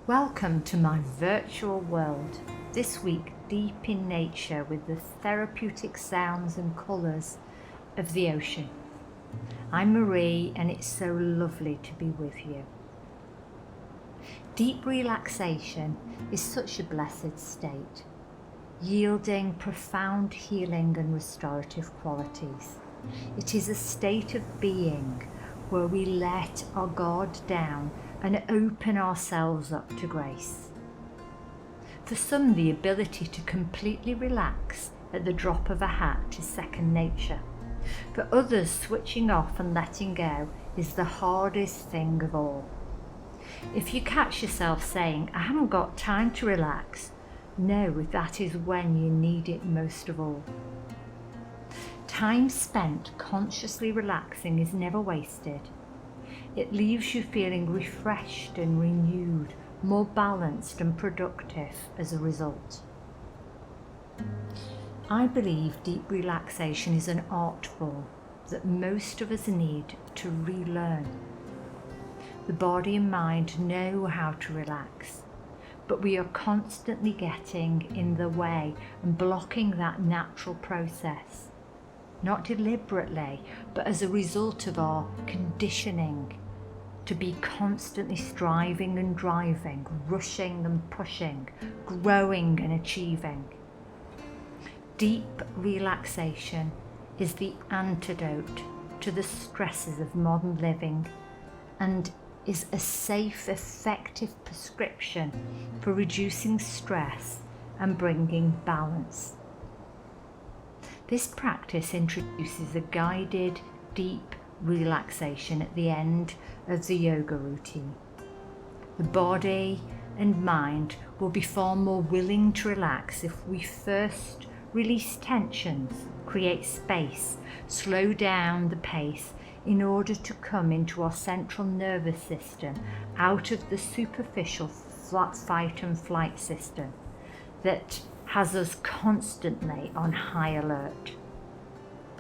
Welcome to my virtual world, this week deep in nature with the therapeutic sounds and colours of the ocean. I'm Marie and it's so lovely to be with you. Deep relaxation is such a blessed state, yielding profound healing and restorative qualities. It is a state of being where we let our guard down and open ourselves up to grace. For some, the ability to completely relax at the drop of a hat is second nature. For others, switching off and letting go is the hardest thing of all. If you catch yourself saying, "I haven't got time to relax," know that is when you need it most of all. Time spent consciously relaxing is never wasted. It leaves you feeling refreshed and renewed, more balanced and productive as a result. I believe deep relaxation is an art form that most of us need to relearn. The body and mind know how to relax, but we are constantly getting in the way and blocking that natural process. Not deliberately, but as a result of our conditioning to be constantly striving and driving, rushing and pushing, growing and achieving. Deep relaxation is the antidote to the stresses of modern living and is a safe, effective prescription for reducing stress and bringing balance. This practice introduces a guided, deep relaxation at the end of the yoga routine. The body and mind will be far more willing to relax if we first release tensions, create space, slow down the pace in order to come into our central nervous system out of the superficial fight and flight system that has us constantly on high alert.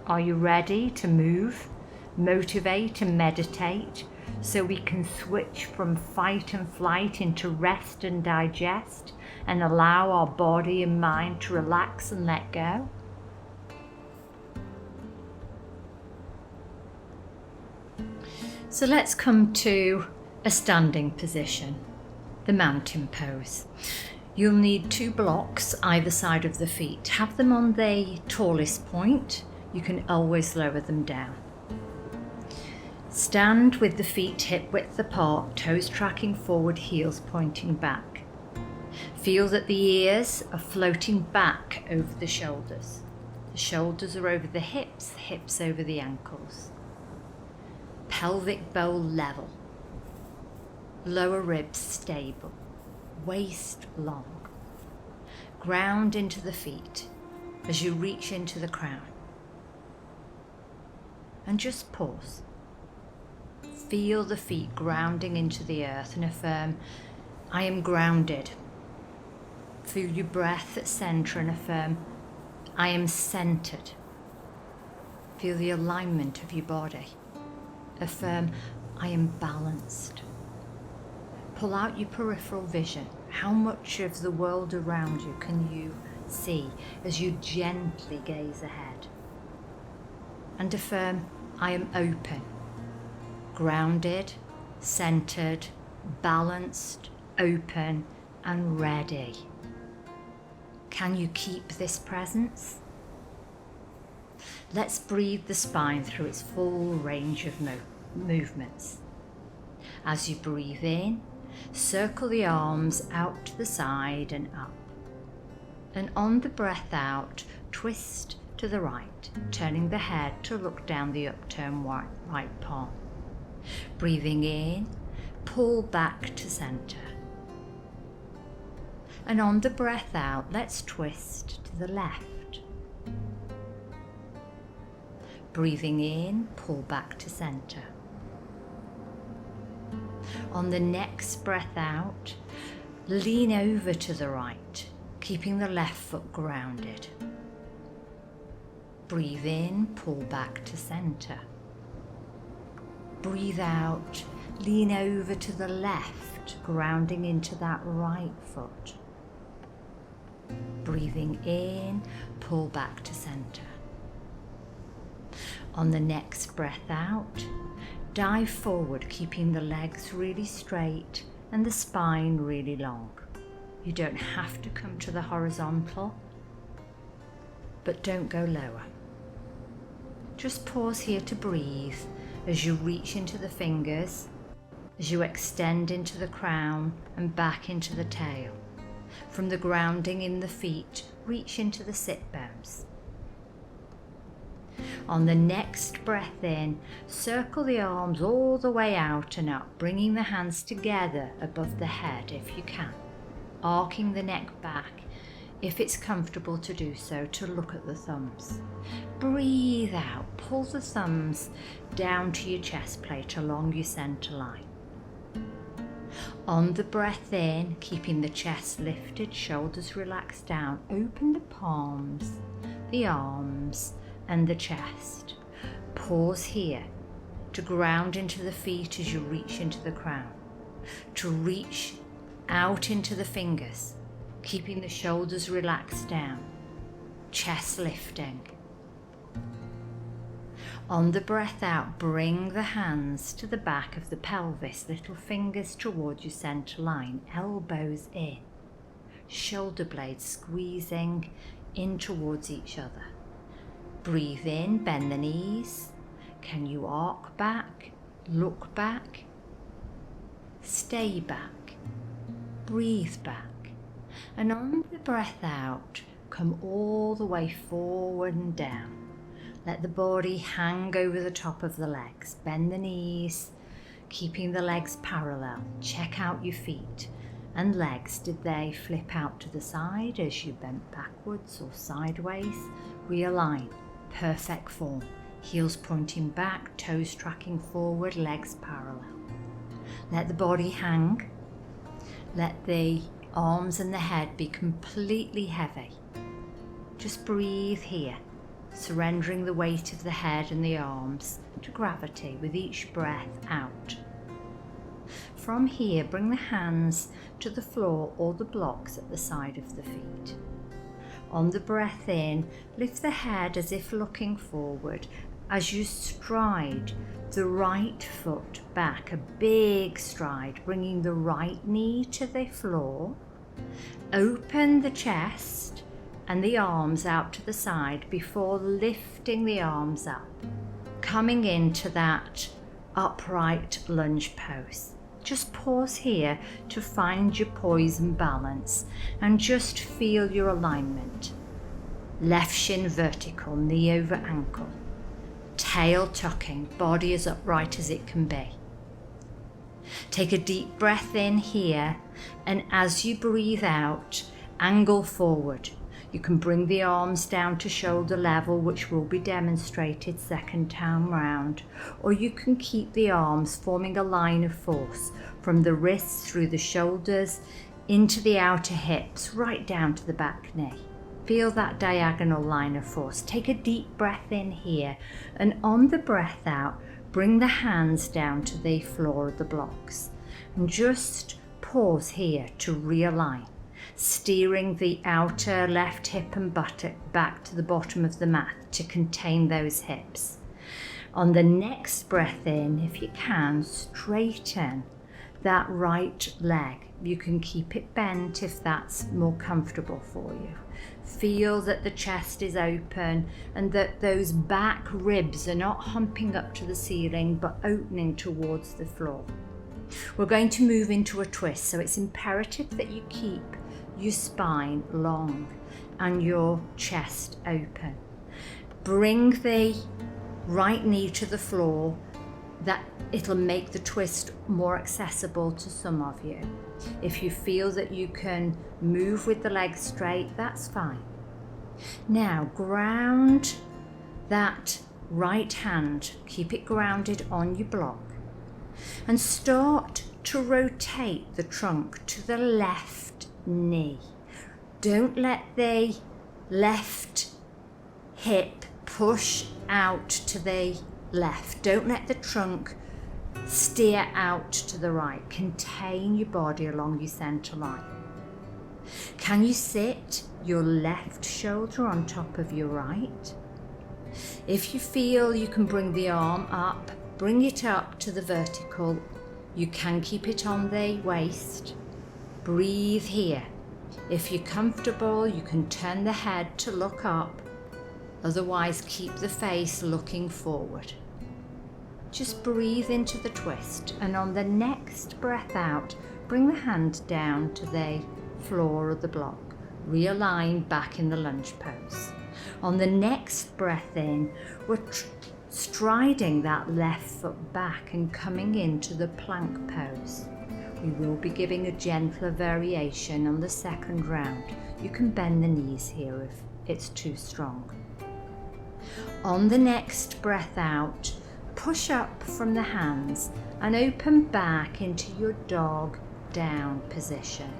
Are you ready to move, motivate and meditate so we can switch from fight and flight into rest and digest and allow our body and mind to relax and let go? So let's come to a standing position, the mountain pose. You'll need 2 blocks either side of the feet. Have them on the tallest point. You can always lower them down. Stand with the feet hip width apart, toes tracking forward, heels pointing back. Feel that the ears are floating back over the shoulders. The shoulders are over the hips over the ankles. Pelvic bowl level. Lower ribs stable. Waist long. Ground into the feet as you reach into the crown. And just pause. Feel the feet grounding into the earth and affirm, "I am grounded." Feel your breath at center and affirm, "I am centered." Feel the alignment of your body. Affirm, "I am balanced." Pull out your peripheral vision. How much of the world around you can you see as you gently gaze ahead? And affirm, "I am open." Grounded, centered, balanced, open, and ready. Can you keep this presence? Let's breathe the spine through its full range of movements. As you breathe in, circle the arms out to the side and up. And on the breath out, twist to the right, turning the head to look down the upturned right palm. Breathing in, pull back to center. And on the breath out, let's twist to the left. Breathing in, pull back to center. On the next breath out, lean over to the right, keeping the left foot grounded. Breathe in, pull back to center. Breathe out Lean over to the left, grounding into that right foot. Breathing in, pull back to center. On the next breath out, dive forward, keeping the legs really straight and the spine really long. You don't have to come to the horizontal, but don't go lower. Just pause here to breathe as you reach into the fingers, as you extend into the crown and back into the tail. From the grounding in the feet, reach into the sit bones. On the next breath in, circle the arms all the way out and up, bringing the hands together above the head if you can, arcing the neck back if it's comfortable to do so, to look at the thumbs. Breathe out, pull the thumbs down to your chest plate along your center line. On the breath in, keeping the chest lifted, shoulders relaxed down, open the palms, the arms and the chest. Pause here to ground into the feet as you reach into the crown, to reach out into the fingers, keeping the shoulders relaxed down, chest lifting. On the breath out, bring the hands to the back of the pelvis, little fingers towards your center line, elbows in, shoulder blades squeezing in towards each other. Breathe in, bend the knees. Can you arc back, look back, stay back, breathe back. And on the breath out, come all the way forward and down. Let the body hang over the top of the legs. Bend the knees, keeping the legs parallel. Check out your feet and legs. Did they flip out to the side as you bent backwards or sideways? Realign. Perfect form. Heels pointing back, toes tracking forward, legs parallel. Let the body hang. Let the arms and the head be completely heavy. Just breathe here, surrendering the weight of the head and the arms to gravity with each breath out. From here, bring the hands to the floor or the blocks at the side of the feet. On the breath in, lift the head as if looking forward as you stride the right foot back, a big stride, bringing the right knee to the floor. Open the chest and the arms out to the side before lifting the arms up, coming into that upright lunge pose. Just pause here to find your poise and balance and just feel your alignment. Left shin vertical, knee over ankle, tail tucking, body as upright as it can be. Take a deep breath in here, and as you breathe out, angle forward. You can bring the arms down to shoulder level, which will be demonstrated second time round, or you can keep the arms forming a line of force from the wrists through the shoulders into the outer hips, right down to the back knee. Feel that diagonal line of force. Take a deep breath in here, and on the breath out, bring the hands down to the floor of the blocks. And just pause here to realign, steering the outer left hip and buttock back to the bottom of the mat to contain those hips. On the next breath in, if you can, straighten that right leg. You can keep it bent if that's more comfortable for you. Feel that the chest is open and that those back ribs are not humping up to the ceiling but opening towards the floor. We're going to move into a twist, so it's imperative that you keep your spine long and your chest open. Bring the right knee to the floor. That it'll make the twist more accessible to some of you. If you feel that you can move with the legs straight, that's fine. Now ground that right hand, keep it grounded on your block, and start to rotate the trunk to the left knee. Don't let the left hip push out to the left. Don't let the trunk Steer out to the right. Contain your body along your centre line. Can you sit your left shoulder on top of your right? If you feel you can bring the arm up, bring it up to the vertical. You can keep it on the waist. Breathe here. If you're comfortable, you can turn the head to look up. Otherwise, keep the face looking forward. Just breathe into the twist, and on the next breath out, bring the hand down to the floor of the block. Realign back in the lunge pose. On the next breath in, we're striding that left foot back and coming into the plank pose. We will be giving a gentler variation on the second round. You can bend the knees here if it's too strong. On the next breath out, push up from the hands and open back into your dog down position.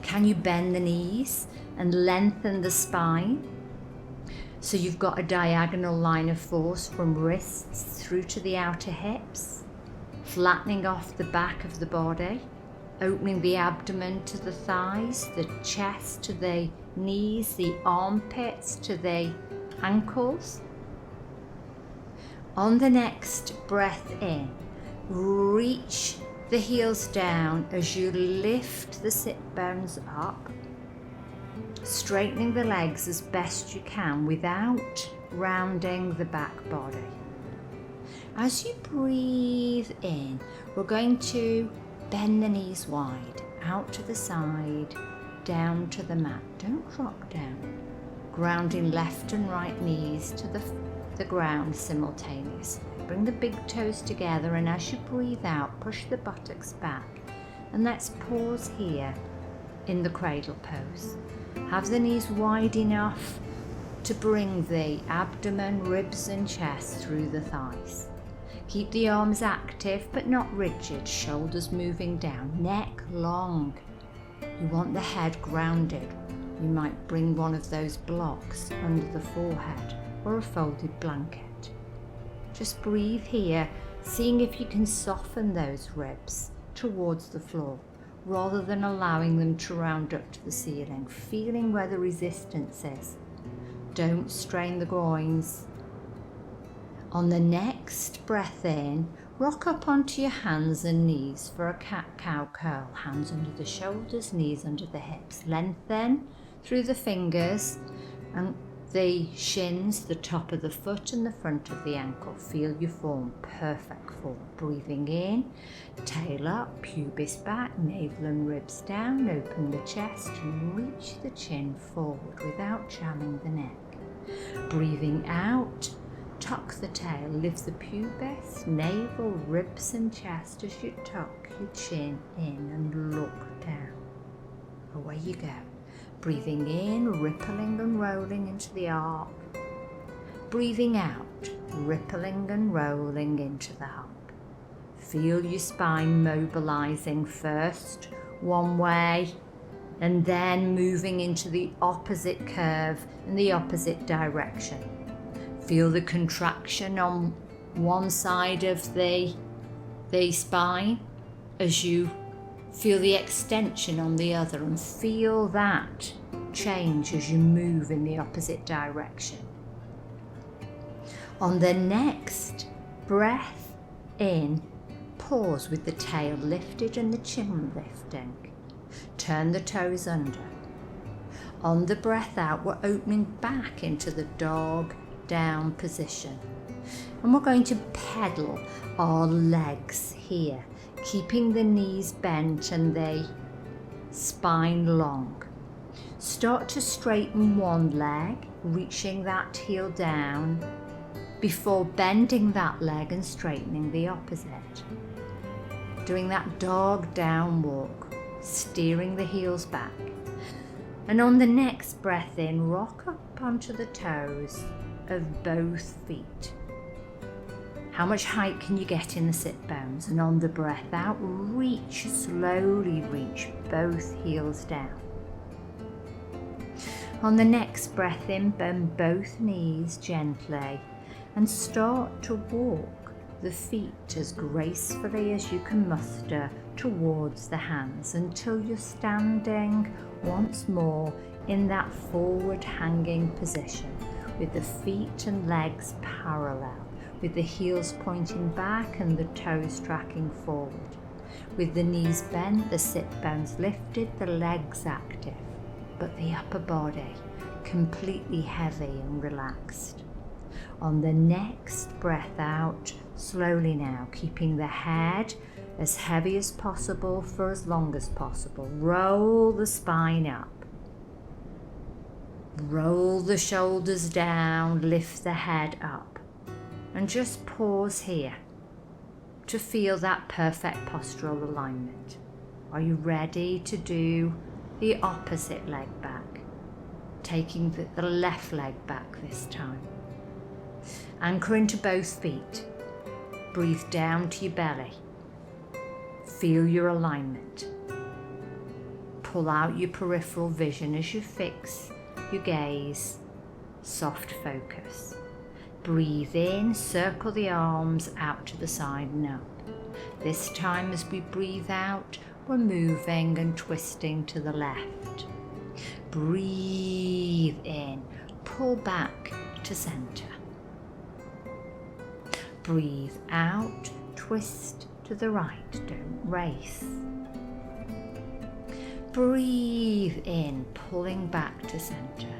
Can you bend the knees and lengthen the spine? So you've got a diagonal line of force from wrists through to the outer hips, flattening off the back of the body, opening the abdomen to the thighs, the chest to the knees, the armpits to the ankles. On the next breath in, reach the heels down as you lift the sit bones up, straightening the legs as best you can without rounding the back body. As you breathe in, we're going to bend the knees wide, out to the side, down to the mat. Don't drop down. Grounding left and right knees to the ground simultaneously. Bring the big toes together, and as you breathe out, push the buttocks back. And let's pause here in the cradle pose. Have the knees wide enough to bring the abdomen, ribs and chest through the thighs. Keep the arms active but not rigid, shoulders moving down, neck long. You want the head grounded. You might bring one of those blocks under the forehead or a folded blanket. Just breathe here, seeing if you can soften those ribs towards the floor rather than allowing them to round up to the ceiling, feeling where the resistance is. Don't strain the groins. On the next breath in, rock up onto your hands and knees for a cat-cow curl. Hands under the shoulders, knees under the hips. Lengthen through the fingers and the shins, the top of the foot and the front of the ankle. Feel your form, perfect form. Breathing in, tail up, pubis back, navel and ribs down, open the chest and reach the chin forward without jamming the neck. Breathing out, tuck the tail, lift the pubis, navel, ribs and chest as you tuck your chin in and look down. Away you go. Breathing in, rippling and rolling into the arc. Breathing out, rippling and rolling into the hump. Feel your spine mobilizing first one way and then moving into the opposite curve in the opposite direction. Feel the contraction on one side of the spine as you feel the extension on the other, and feel that change as you move in the opposite direction. On the next breath in, pause with the tail lifted and the chin lifting. Turn the toes under. On the breath out, we're opening back into the dog down position. And we're going to pedal our legs here, keeping the knees bent and the spine long. Start to straighten one leg, reaching that heel down before bending that leg and straightening the opposite. Doing that dog down walk, steering the heels back. And on the next breath in, rock up onto the toes of both feet. How much height can you get in the sit bones? And on the breath out, reach, slowly reach both heels down. On the next breath in, bend both knees gently and start to walk the feet as gracefully as you can muster towards the hands until you're standing once more in that forward hanging position with the feet and legs parallel, with the heels pointing back and the toes tracking forward, with the knees bent, the sit bones lifted, the legs active, but the upper body completely heavy and relaxed. On the next breath out, slowly now, keeping the head as heavy as possible for as long as possible. Roll the spine up. Roll the shoulders down, lift the head up. And just pause here to feel that perfect postural alignment. Are you ready to do the opposite leg back? Taking the left leg back this time. Anchor into both feet. Breathe down to your belly. Feel your alignment. Pull out your peripheral vision as you fix your gaze. Soft focus. Breathe in, circle the arms out to the side and up. This time as we breathe out, we're moving and twisting to the left. Breathe in, pull back to center. Breathe out, twist to the right, don't race. Breathe in, pulling back to center.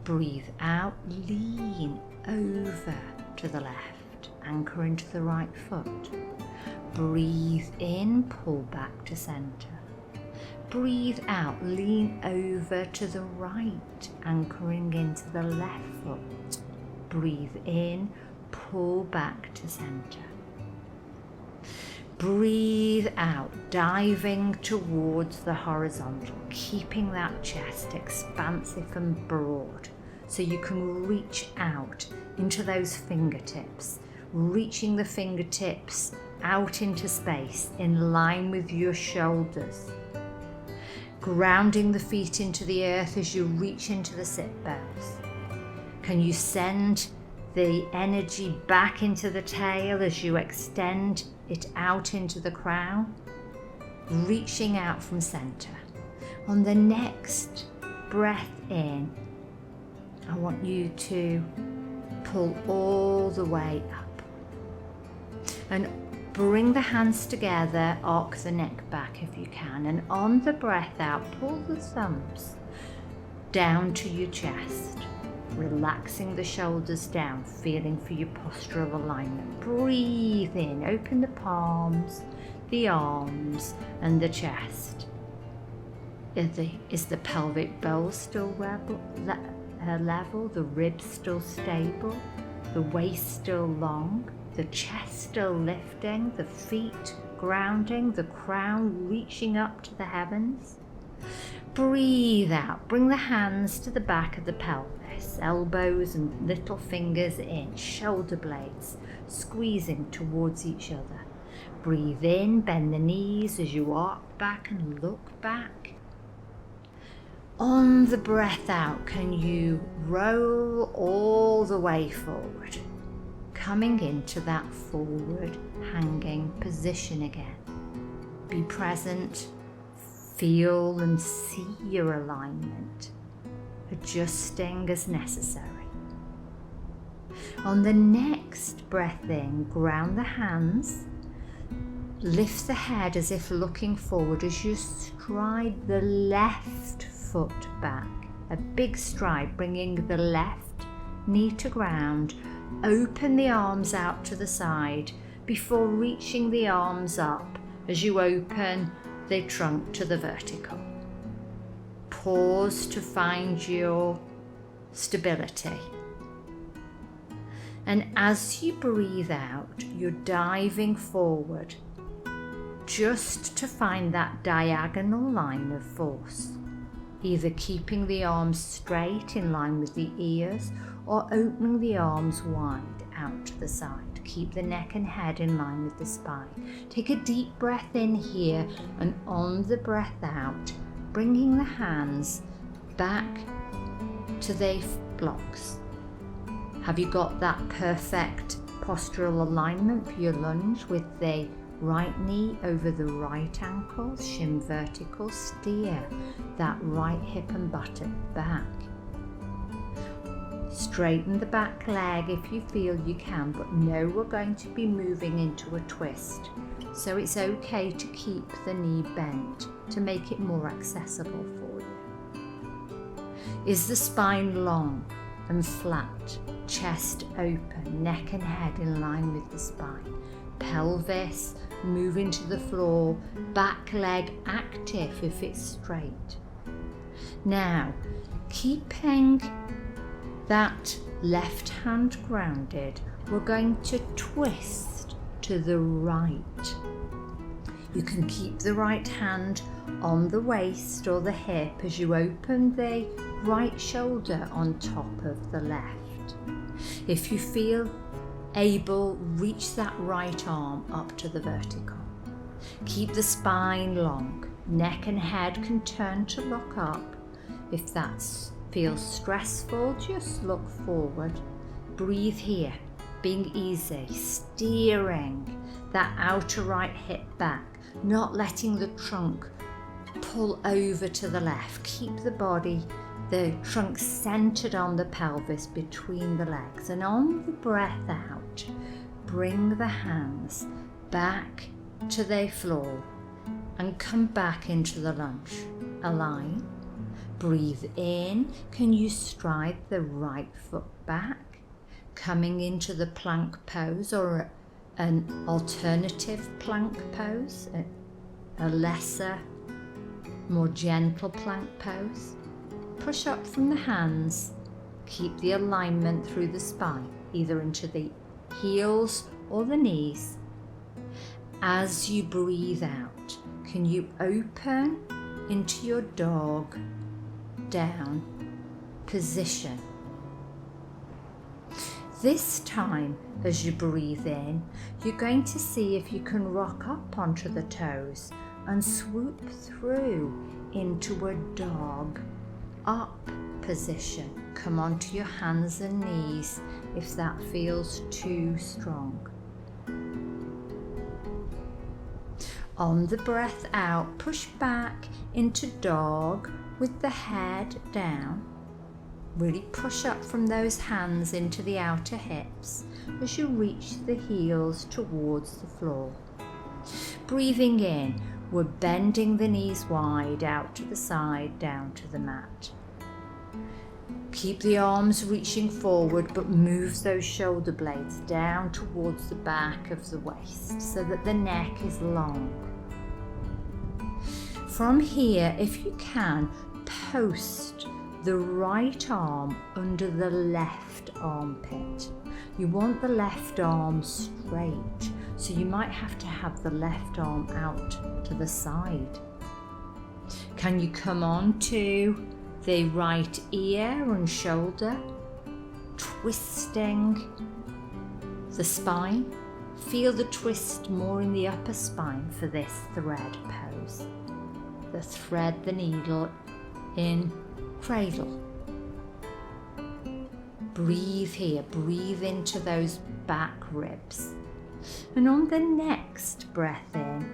Breathe out, lean over to the left, anchor into the right foot. Breathe in, pull back to center. Breathe out, lean over to the right, anchoring into the left foot. Breathe in, pull back to center. Breathe out, diving towards the horizontal, keeping that chest expansive and broad so you can reach out into those fingertips, reaching the fingertips out into space in line with your shoulders. Grounding the feet into the earth as you reach into the sit bones. Can you send the energy back into the tail as you extend it out into the crown? Reaching out from center. On the next breath in, I want you to pull all the way up. And bring the hands together, arc the neck back if you can, and on the breath out, pull the thumbs down to your chest, relaxing the shoulders down, feeling for your postural alignment. Breathe in, open the palms, the arms, and the chest. Is the pelvic bowl still level, the ribs still stable, the waist still long? The chest still lifting, the feet grounding, the crown reaching up to the heavens. Breathe out, bring the hands to the back of the pelvis, elbows and little fingers in, shoulder blades squeezing towards each other. Breathe in, bend the knees as you arc back and look back. On the breath out, can you roll all the way forward? Coming into that forward hanging position again. Be present, feel and see your alignment, adjusting as necessary. On the next breath in, ground the hands, lift the head as if looking forward as you stride the left foot back. A big stride, bringing the left knee to ground. Open the arms out to the side before reaching the arms up as you open the trunk to the vertical. Pause to find your stability. And as you breathe out, you're diving forward just to find that diagonal line of force, either keeping the arms straight in line with the ears or opening the arms wide out to the side. Keep the neck and head in line with the spine. Take a deep breath in here, and on the breath out, bringing the hands back to the blocks. Have you got that perfect postural alignment for your lunge with the right knee over the right ankle, shin vertical, steer that right hip and buttock back. Straighten the back leg if you feel you can, but know we're going to be moving into a twist. So it's okay to keep the knee bent to make it more accessible for you. Is the spine long and flat, chest open, neck and head in line with the spine? Pelvis moving to the floor, back leg active if it's straight. Now, keeping that left hand grounded, we're going to twist to the right. You can keep the right hand on the waist or the hip as you open the right shoulder on top of the left. If you feel able, reach that right arm up to the vertical. Keep the spine long. Neck and head can turn to look up. If that feels stressful, just look forward. Breathe here, being easy, steering that outer right hip back, not letting the trunk pull over to the left. Keep the body, the trunk centered on the pelvis between the legs, and on the breath out, bring the hands back to the floor and come back into the lunge. Align. Breathe in. Can you stride the right foot back, coming into the plank pose or an alternative plank pose, a lesser, more gentle plank pose? Push up from the hands. Keep the alignment through the spine, either into the heels or the knees. As you breathe out, can you open into your dog down position? This time, as you breathe in, you're going to see if you can rock up onto the toes and swoop through into a dog up position. Come onto your hands and knees if that feels too strong. On the breath out, push back into dog with the head down. Really push up from those hands into the outer hips as you reach the heels towards the floor. Breathing in, we're bending the knees wide out to the side, down to the mat. Keep the arms reaching forward, but move those shoulder blades down towards the back of the waist so that the neck is long. From here, if you can, post the right arm under the left armpit. You want the left arm straight, so you might have to have the left arm out to the side. Can you come on to the right ear and shoulder, twisting the spine? Feel the twist more in the upper spine for this thread pose. The thread the needle in cradle. Breathe here, breathe into those back ribs. And on the next breath in,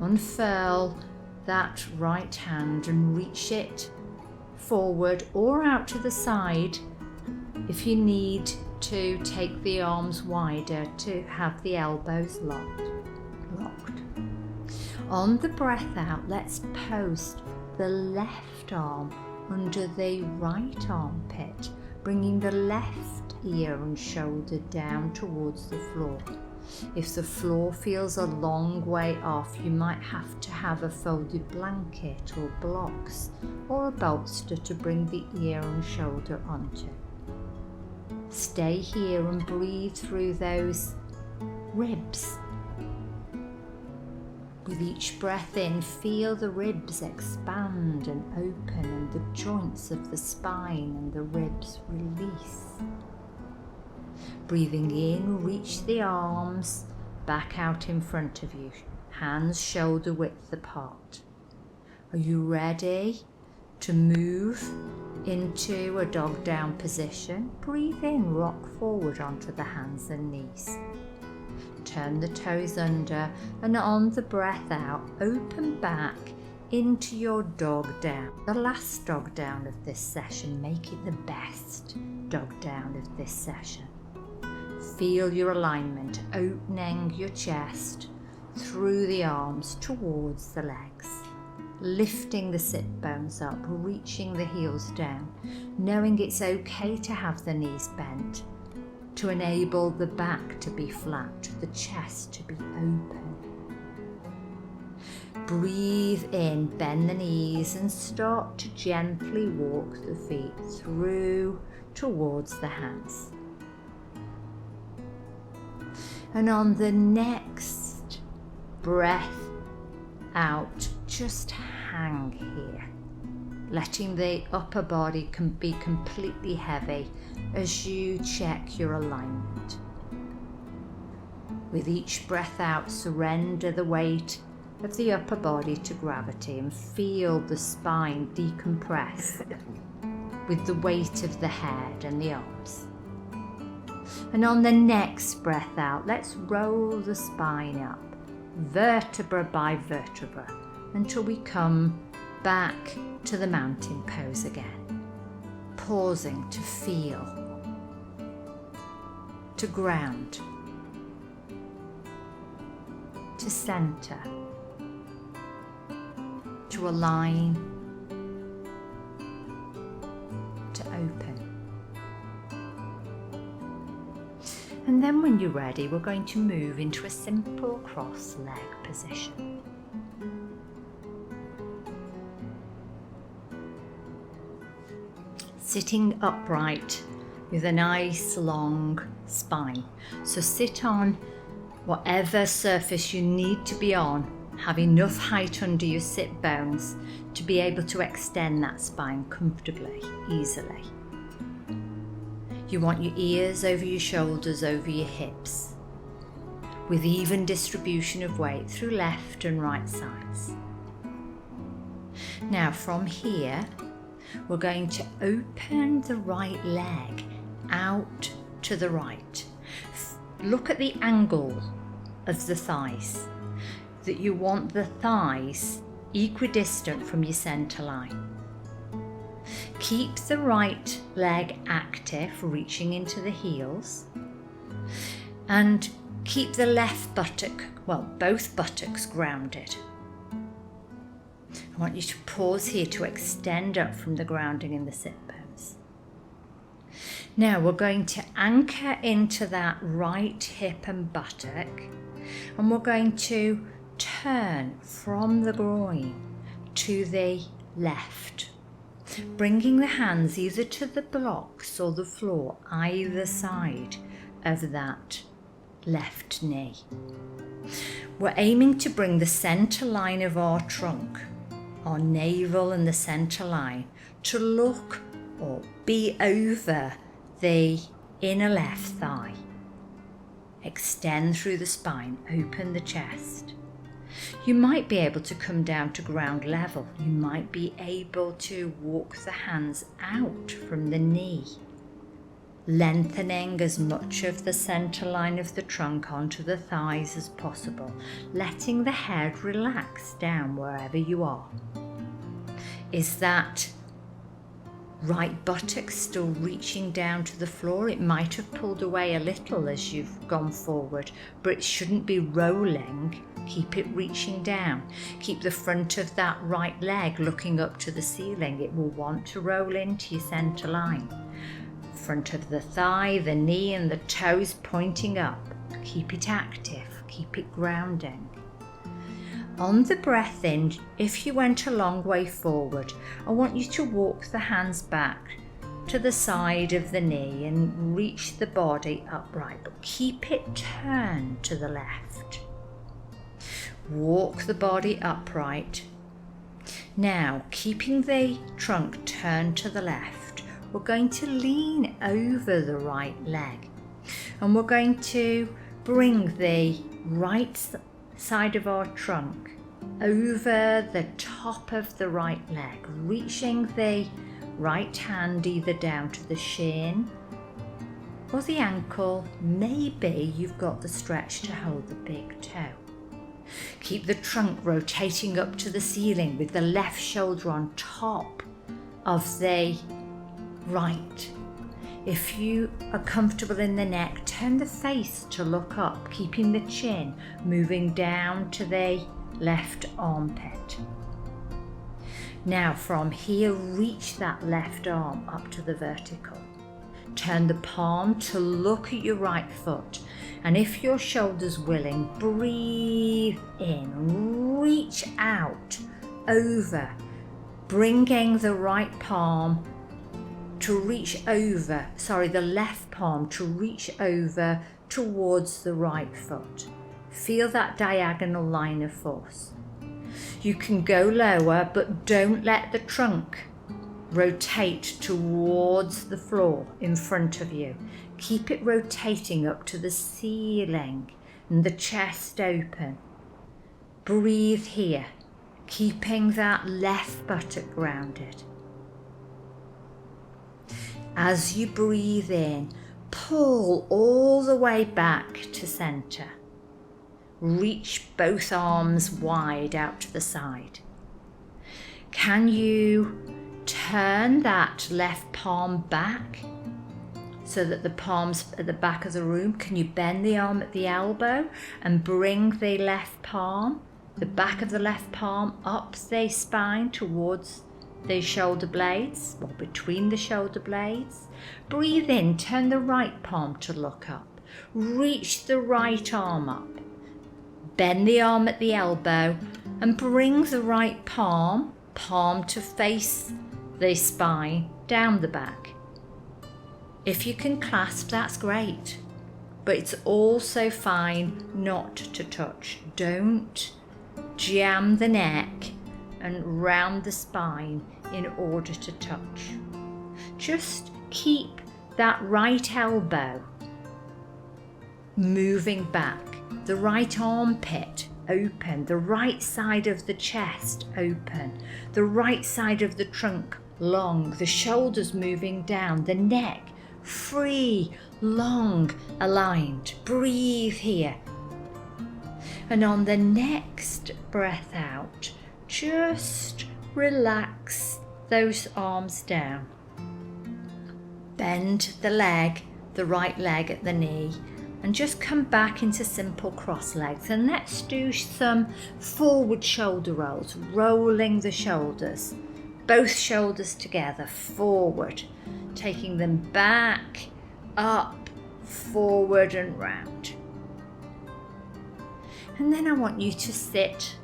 unfurl that right hand and reach it forward or out to the side if you need to take the arms wider to have the elbows locked. On the breath out, let's post the left arm under the right armpit, bringing the left ear and shoulder down towards the floor. If the floor feels a long way off, you might have to have a folded blanket or blocks or a bolster to bring the ear and shoulder onto. Stay here and breathe through those ribs. With each breath in, feel the ribs expand and open and the joints of the spine and the ribs release. Breathing in, reach the arms back out in front of you, hands shoulder width apart. Are you ready to move into a dog down position. Breathe in, rock forward onto the hands and knees. Turn the toes under, and on the breath out, open back into your dog down. The last dog down of this session, make it the best dog down of this session. Feel your alignment, opening your chest through the arms towards the legs. Lifting the sit bones up, reaching the heels down, knowing it's okay to have the knees bent, to enable the back to be flat, the chest to be open. Breathe in, bend the knees and start to gently walk the feet through towards the hands. And on the next breath out, just hang here, letting the upper body can be completely heavy as you check your alignment. With each breath out, surrender the weight of the upper body to gravity and feel the spine decompress with the weight of the head and the arms. And on the next breath out, let's roll the spine up, vertebra by vertebra, until we come back to the mountain pose again. Pausing to feel, to ground, to center, to align, to open. And then when you're ready, we're going to move into a simple cross-leg position. Sitting upright with a nice long spine. So sit on whatever surface you need to be on. Have enough height under your sit bones to be able to extend that spine comfortably, easily. You want your ears over your shoulders, over your hips, with even distribution of weight through left and right sides. Now from here, we're going to open the right leg out to the right. Look at the angle of the thighs, that you want the thighs equidistant from your center line. Keep the right leg active, reaching into the heels, and keep the left buttock, both buttocks grounded. I want you to pause here to extend up from the grounding in the sit bones. Now we're going to anchor into that right hip and buttock, and we're going to turn from the groin to the left, bringing the hands either to the blocks or the floor, either side of that left knee. We're aiming to bring the center line of our trunk, our navel and the center line, to look or be over the inner left thigh. Extend through the spine, open the chest. You might be able to come down to ground level. You might be able to walk the hands out from the knee, lengthening as much of the center line of the trunk onto the thighs as possible, letting the head relax down wherever you are. Is that right buttock still reaching down to the floor? It might have pulled away a little as you've gone forward, but it shouldn't be rolling. Keep it reaching down. Keep the front of that right leg looking up to the ceiling. It will want to roll into your center line. Front of the thigh, the knee and the toes pointing up. Keep it active. Keep it grounding. On the breath in, if you went a long way forward, I want you to walk the hands back to the side of the knee and reach the body upright, but keep it turned to the left. Walk the body upright. Now, keeping the trunk turned to the left, we're going to lean over the right leg, and we're going to bring the right side of our trunk over the top of the right leg, reaching the right hand either down to the shin or the ankle. Maybe you've got the stretch to hold the big toe. Keep the trunk rotating up to the ceiling with the left shoulder on top of the right. If you are comfortable in the neck, turn the face to look up, keeping the chin moving down to the left armpit. Now from here, reach that left arm up to the vertical. Turn the palm to look at your right foot. And if your shoulder's willing, breathe in, reach out over, bringing the right palm to reach over, the left palm to reach over towards the right foot. Feel that diagonal line of force. You can go lower, but don't let the trunk rotate towards the floor in front of you. Keep it rotating up to the ceiling and the chest open. Breathe here, keeping that left buttock grounded. As you breathe in, pull all the way back to center. Reach both arms wide out to the side. Can you turn that left palm back so that the palm's at the back of the room? Can you bend the arm at the elbow and bring the left palm, the back of the left palm, up the spine towards the shoulder blades or between the shoulder blades? Breathe in, turn the right palm to look up. Reach the right arm up. Bend the arm at the elbow and bring the right palm to face the spine down the back. If you can clasp, that's great, but it's also fine not to touch. Don't jam the neck and round the spine in order to touch. Just keep that right elbow moving back, the right armpit open, the right side of the chest open, the right side of the trunk long, the shoulders moving down, the neck free, long, aligned. Breathe here. And on the next breath out, just relax those arms down. Bend the leg, the right leg at the knee, and just come back into simple cross legs. And let's do some forward shoulder rolls, rolling the shoulders, both shoulders together, forward, taking them back, up, forward and round. And then I want you to sit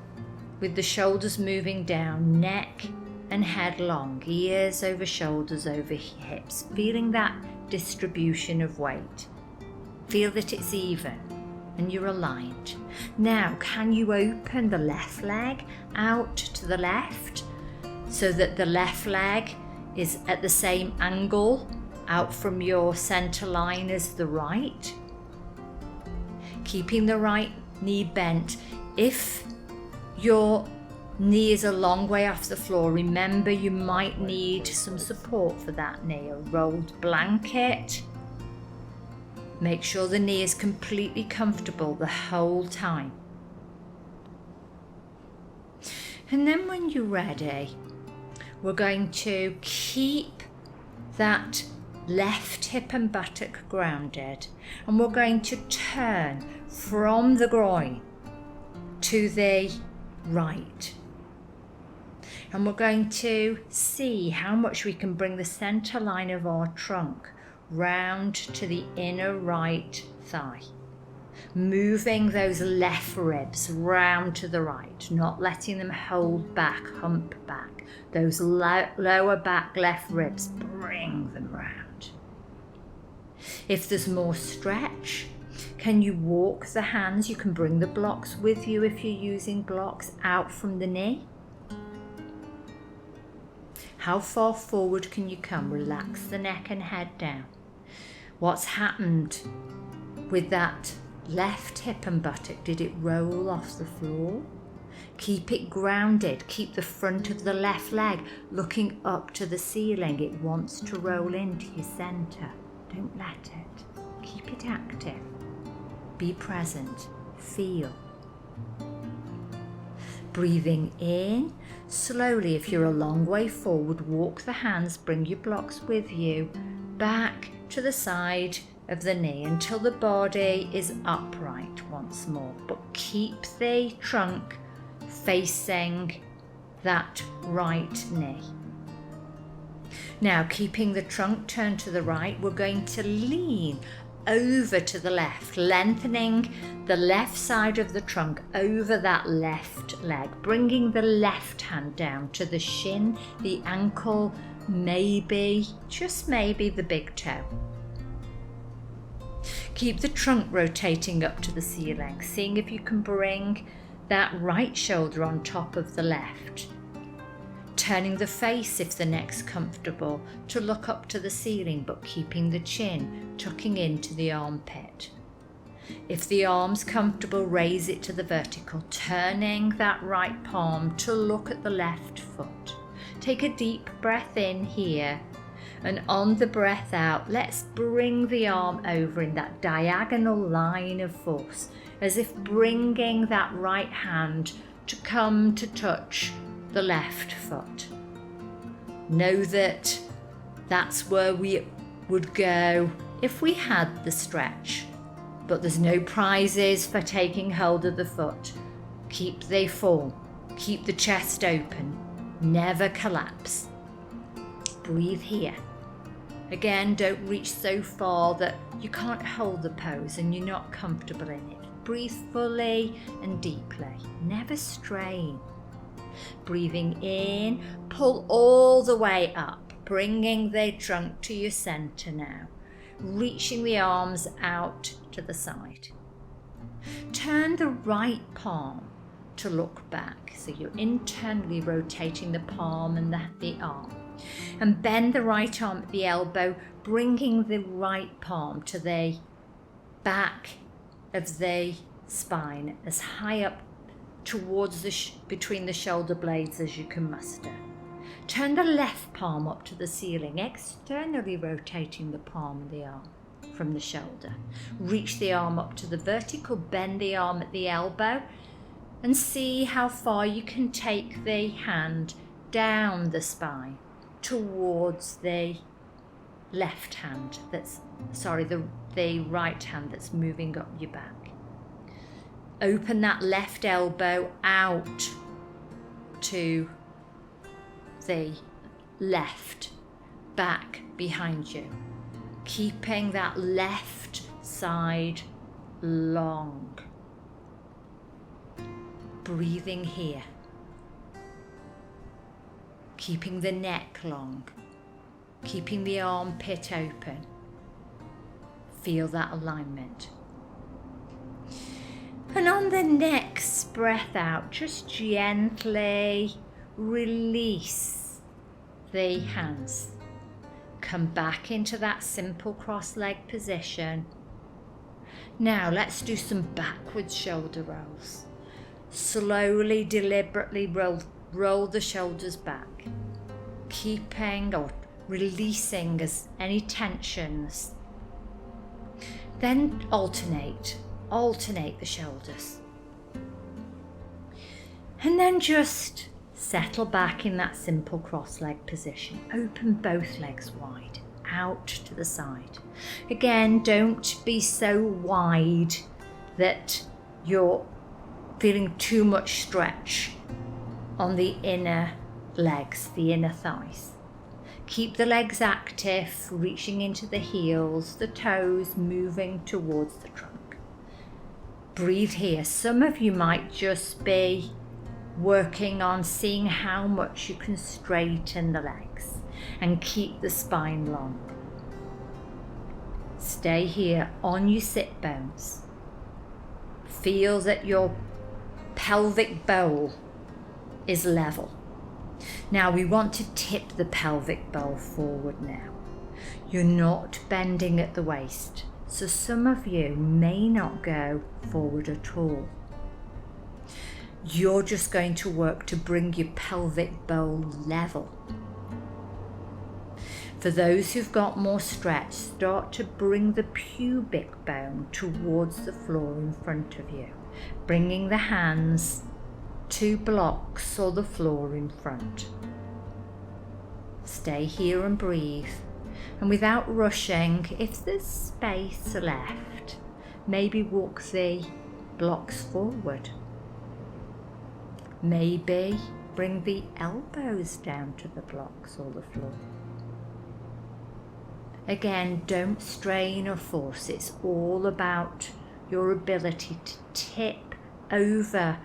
with the shoulders moving down, neck and head long, ears over shoulders over hips, feeling that distribution of weight. Feel that it's even and you're aligned. Now, can you open the left leg out to the left so that the left leg is at the same angle out from your center line as the right? Keeping the right knee bent. If your knee is a long way off the floor, remember you might need some support for that knee, a rolled blanket. Make sure the knee is completely comfortable the whole time. And then when you're ready, we're going to keep that left hip and buttock grounded, and we're going to turn from the groin to the right. And we're going to see how much we can bring the center line of our trunk round to the inner right thigh, moving those left ribs round to the right, not letting them hold back, hump back. Those lower back left ribs, bring them round. If there's more stretch, can you walk the hands? You can bring the blocks with you if you're using blocks out from the knee. How far forward can you come? Relax the neck and head down. What's happened with that left hip and buttock? Did it roll off the floor? Keep it grounded. Keep the front of the left leg looking up to the ceiling. It wants to roll into your center. Don't let it. Keep it active. Be present. Feel. Breathing in. Slowly, if you're a long way forward, walk the hands, bring your blocks with you, back to the side of the knee until the body is upright once more. But keep the trunk facing that right knee. Now, keeping the trunk turned to the right, we're going to lean over to the left, lengthening the left side of the trunk over that left leg, bringing the left hand down to the shin, the ankle, maybe, just maybe the big toe. Keep the trunk rotating up to the ceiling, seeing if you can bring that right shoulder on top of the left. Turning the face, if the neck's comfortable, to look up to the ceiling, but keeping the chin tucking into the armpit. If the arm's comfortable, raise it to the vertical, turning that right palm to look at the left foot. Take a deep breath in here, and on the breath out, let's bring the arm over in that diagonal line of force, as if bringing that right hand to come to touch the left foot. Know that that's where we would go if we had the stretch, but there's no prizes for taking hold of the foot. Keep the form, keep the chest open, never collapse. Breathe here. Again, don't reach so far that you can't hold the pose and you're not comfortable in it. Breathe fully and deeply, never strain. Breathing in, pull all the way up, bringing the trunk to your center now, reaching the arms out to the side. Turn the right palm to look back, so you're internally rotating the palm and the arm. And bend the right arm at the elbow, bringing the right palm to the back of the spine, as high up towards between the shoulder blades as you can muster. Turn the left palm up to the ceiling, externally rotating the palm and the arm from the shoulder. Reach the arm up to the vertical, bend the arm at the elbow, and see how far you can take the hand down the spine towards the left hand the right hand that's moving up your back. Open that left elbow out to the left, back behind you, keeping that left side long. Breathing here. Keeping the neck long, keeping the armpit open. Feel that alignment. And on the next breath out, just gently release the hands. Come back into that simple cross-leg position. Now let's do some backwards shoulder rolls. Slowly, deliberately roll the shoulders back, keeping or releasing any tensions. Then alternate the shoulders. And then just settle back in that simple cross-leg position. Open both legs wide, out to the side. Again, don't be so wide that you're feeling too much stretch on the inner legs, the inner thighs. Keep the legs active, reaching into the heels, the toes moving towards the trunk. Breathe here. Some of you might just be working on seeing how much you can straighten the legs and keep the spine long. Stay here on your sit bones. Feel that your pelvic bowl is level. Now we want to tip the pelvic bowl forward now. You're not bending at the waist, so some of you may not go forward at all. You're just going to work to bring your pelvic bone level. For those who've got more stretch, start to bring the pubic bone towards the floor in front of you, bringing the hands to blocks or the floor in front. Stay here and breathe. And without rushing, if there's space left, maybe walk the blocks forward. Maybe bring the elbows down to the blocks or the floor. Again, don't strain or force. It's all about your ability to tip over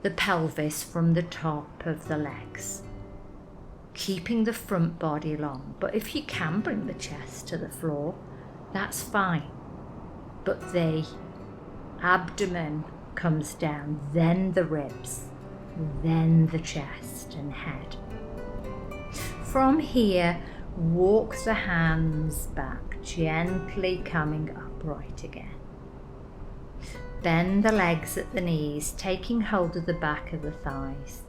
the pelvis from the top of the legs, keeping the front body long. But if you can bring the chest to the floor, that's fine. But the abdomen comes down, then the ribs, then the chest and head. From here, walk the hands back, gently coming upright again. Bend the legs at the knees, taking hold of the back of the thighs,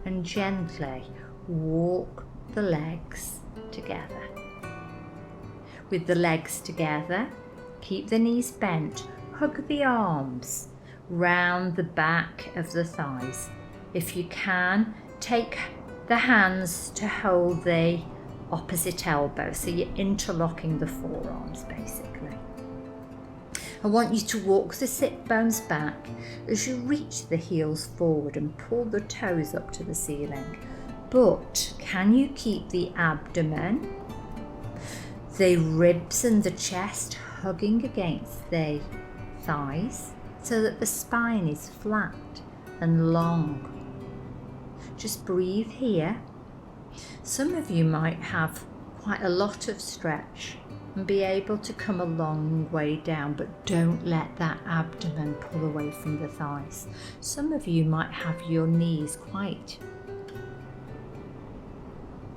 and gently walk the legs together. With the legs together, keep the knees bent, hug the arms round the back of the thighs. If you can, take the hands to hold the opposite elbow, so you're interlocking the forearms basically. I want you to walk the sit bones back as you reach the heels forward and pull the toes up to the ceiling. But can you keep the abdomen, the ribs and the chest hugging against the thighs so that the spine is flat and long? Just breathe here. Some of you might have quite a lot of stretch and be able to come a long way down, but don't let that abdomen pull away from the thighs. Some of you might have your knees quite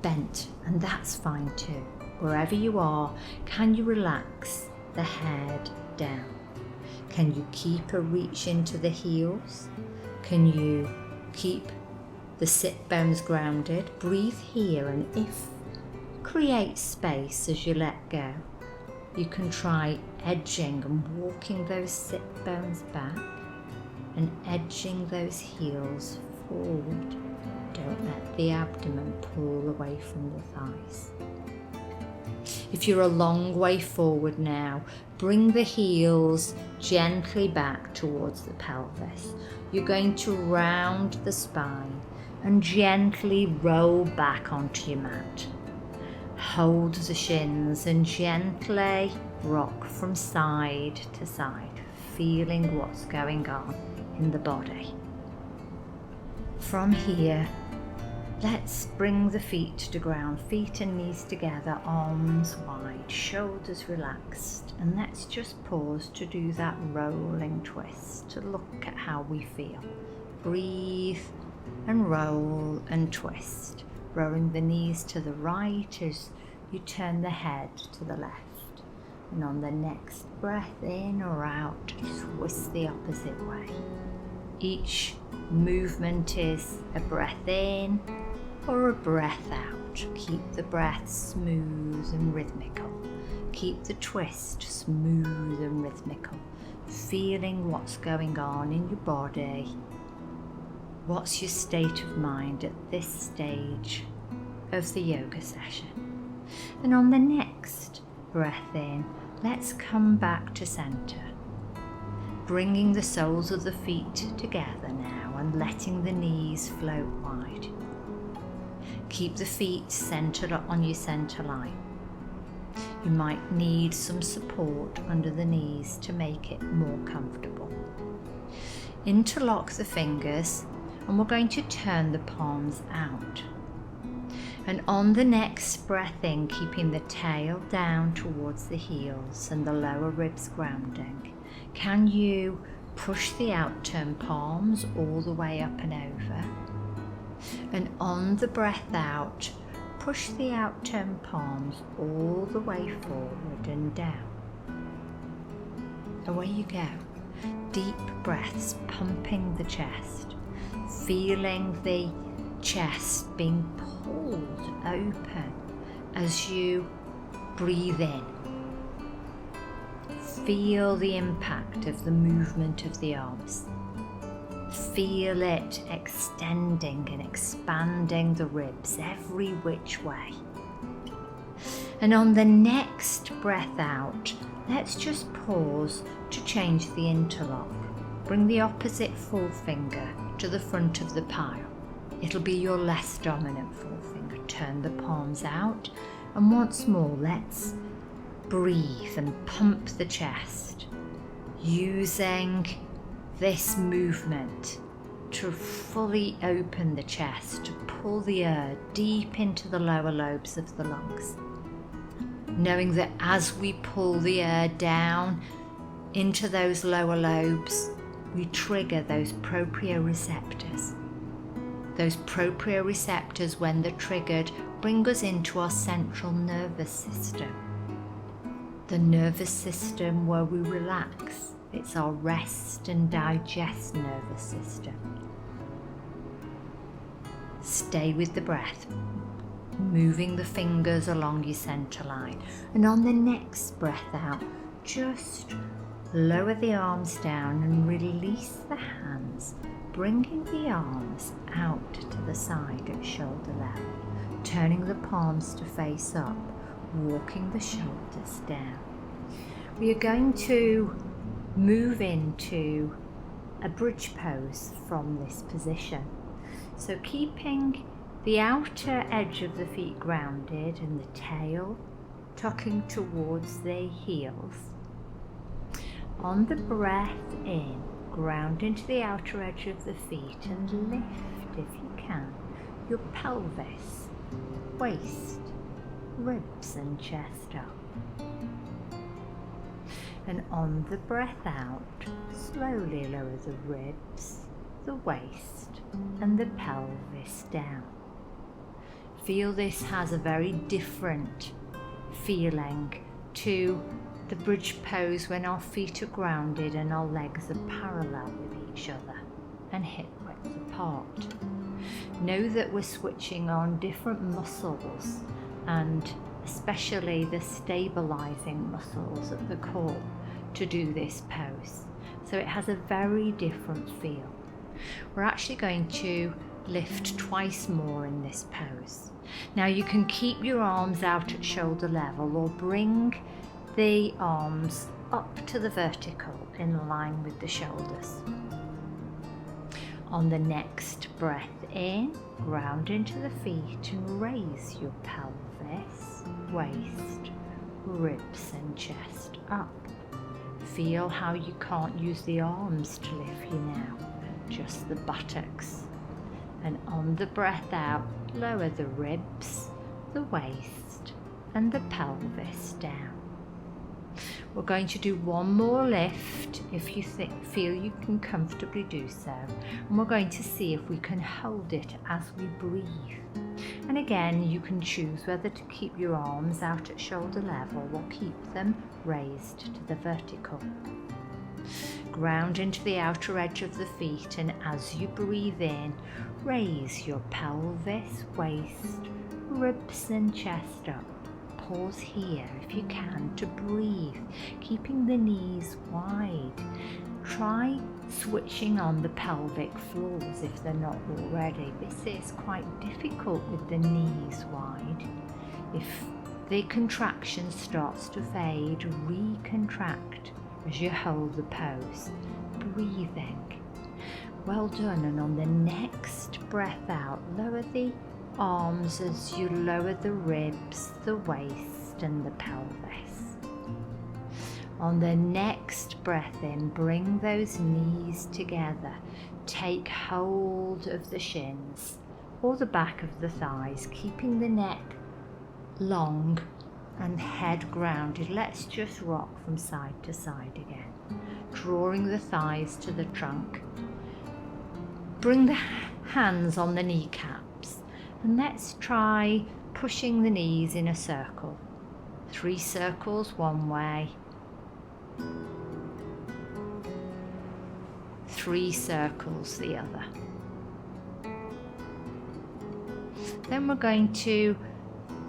bent, and that's fine too. Wherever you are, can you relax the head down? Can you keep a reach into the heels? Can you keep the sit bones grounded? Breathe here, and if create space as you let go, you can try edging and walking those sit bones back and edging those heels forward. Don't let the abdomen pull away from the thighs. If you're a long way forward now, bring the heels gently back towards the pelvis. You're going to round the spine and gently roll back onto your mat. Hold the shins and gently rock from side to side, feeling what's going on in the body. From here, let's bring the feet to ground, feet and knees together, arms wide, shoulders relaxed, and let's just pause to do that rolling twist, to look at how we feel. Breathe and roll and twist, rolling the knees to the right as you turn the head to the left. And on the next breath in or out, twist the opposite way. Each movement is a breath in or a breath out. Keep the breath smooth and rhythmical. Keep the twist smooth and rhythmical. Feeling what's going on in your body. What's your state of mind at this stage of the yoga session? And on the next breath in, let's come back to center. Bringing the soles of the feet together now and letting the knees float wide. Keep the feet centered on your center line. You might need some support under the knees to make it more comfortable. Interlock the fingers and we're going to turn the palms out. And on the next breath in, keeping the tail down towards the heels and the lower ribs grounding, can you push the out-turn palms all the way up and over? And on the breath out, push the out-turn palms all the way forward and down. Away you go. Deep breaths pumping the chest. feeling the chest being pulled open as you breathe in. Feel the impact of the movement of the arms. Feel it extending and expanding the ribs every which way. And on the next breath out, let's just pause to change the interlock. Bring the opposite forefinger to the front of the pile. It'll be your less dominant forefinger. Turn the palms out, and once more let's breathe and pump the chest, using this movement to fully open the chest, to pull the air deep into the lower lobes of the lungs. Knowing that as we pull the air down into those lower lobes, we trigger those proprioceptors. Those proprioceptors, when they're triggered, bring us into our central nervous system. The nervous system where we relax. It's our rest and digest nervous system. Stay with the breath, moving the fingers along your center line. And on the next breath out, just lower the arms down and release the hands, bringing the arms out to the side at shoulder level, turning the palms to face up, walking the shoulders down. We are going to move into a bridge pose from this position. So keeping the outer edge of the feet grounded and the tail tucking towards the heels. On the breath in, ground into the outer edge of the feet and lift, if you can, your pelvis, waist, ribs and chest up. And on the breath out, slowly lower the ribs, the waist and the pelvis down. Feel this has a very different feeling to the bridge pose when our feet are grounded and our legs are parallel with each other and hip width apart. Know that we're switching on different muscles, and especially the stabilizing muscles at the core, to do this pose. So it has a very different feel. We're actually going to lift twice more in this pose. Now you can keep your arms out at shoulder level or bring the arms up to the vertical in line with the shoulders. On the next breath in, ground into the feet and raise your pelvis, waist, ribs and chest up. Feel how you can't use the arms to lift you now, just the buttocks. And on the breath out, lower the ribs, the waist and the pelvis down. We're going to do one more lift if you feel you can comfortably do so, and we're going to see if we can hold it as we breathe. And again, you can choose whether to keep your arms out at shoulder level or keep them raised to the vertical. Ground into the outer edge of the feet, and as you breathe in, raise your pelvis, waist, ribs and chest up. Pause here if you can to breathe, keeping the knees wide. Try switching on the pelvic floors if they're not already. This is quite difficult with the knees wide. If the contraction starts to fade, recontract as you hold the pose, breathing. Well done. And on the next breath out, lower the arms as you lower the ribs, the waist and the pelvis. On the next breath in, bring those knees together. Take hold of the shins or the back of the thighs, keeping the neck long and head grounded. Let's just rock from side to side again, drawing the thighs to the trunk. Bring the hands on the kneecaps and let's try pushing the knees in a circle. 3 circles one way, 3 circles the other. Then we're going to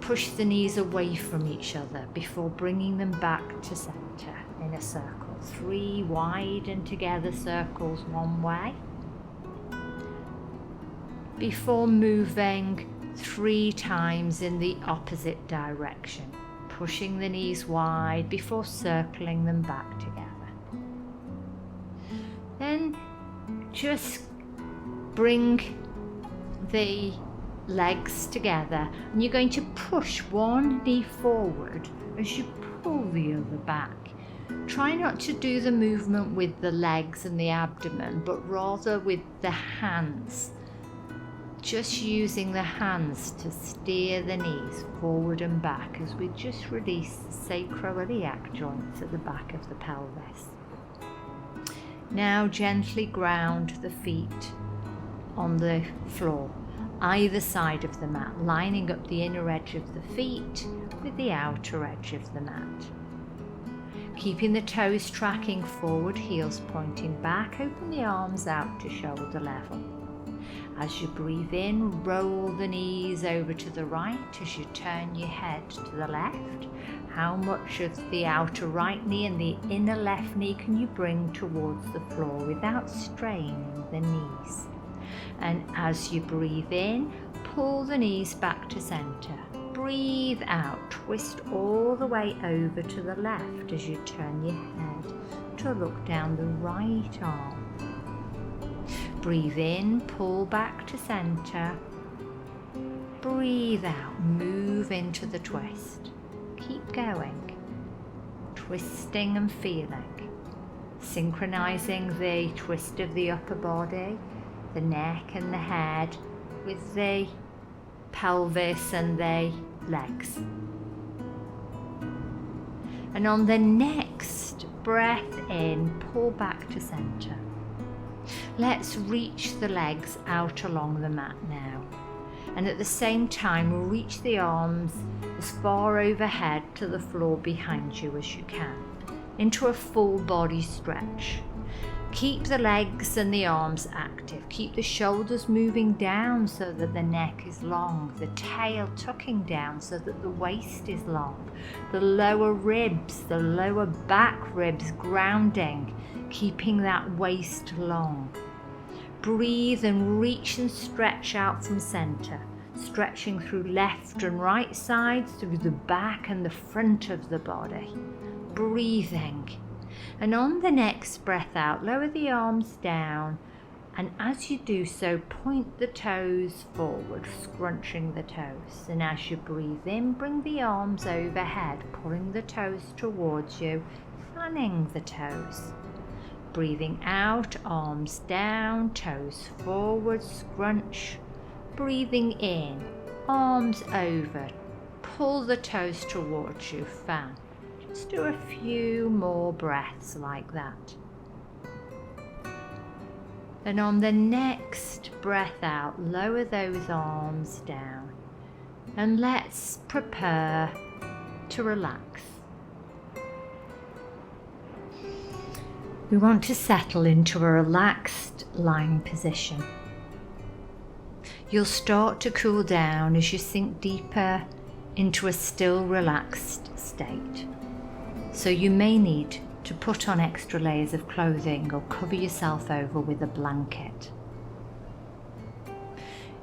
push the knees away from each other before bringing them back to center in a circle. 3 wide and together circles one way. Before moving 3 times in the opposite direction, pushing the knees wide before circling them back together. Then just bring the legs together, and you're going to push one knee forward as you pull the other back. Try not to do the movement with the legs and the abdomen, but rather with the hands. Just using the hands to steer the knees forward and back as we just release the sacroiliac joints at the back of the pelvis. Now gently ground the feet on the floor, either side of the mat, lining up the inner edge of the feet with the outer edge of the mat. Keeping the toes tracking forward, heels pointing back, open the arms out to shoulder level. As you breathe in, roll the knees over to the right as you turn your head to the left. How much of the outer right knee and the inner left knee can you bring towards the floor without straining the knees? And as you breathe in, pull the knees back to center. Breathe out, twist all the way over to the left as you turn your head to look down the right arm. Breathe in, pull back to center. Breathe out, move into the twist. Keep going, twisting and feeling, synchronizing the twist of the upper body, the neck and the head with the pelvis and the legs. And on the next breath in, pull back to center. Let's reach the legs out along the mat now. And at the same time, we'll reach the arms as far overhead to the floor behind you as you can, into a full body stretch. Keep the legs and the arms active. Keep the shoulders moving down so that the neck is long, the tail tucking down so that the waist is long, the lower ribs, the lower back ribs grounding, keeping that waist long. Breathe and reach and stretch out from center, stretching through left and right sides, through the back and the front of the body. Breathing. And on the next breath out, lower the arms down, and as you do so, point the toes forward, scrunching the toes. And as you breathe in, bring the arms overhead, pulling the toes towards you, fanning the toes. Breathing out, arms down, toes forward, scrunch. Breathing in, arms over, pull the toes towards you, fan. Just do a few more breaths like that. And on the next breath out, lower those arms down. And let's prepare to relax. We want to settle into a relaxed lying position. You'll start to cool down as you sink deeper into a still relaxed state. So you may need to put on extra layers of clothing or cover yourself over with a blanket.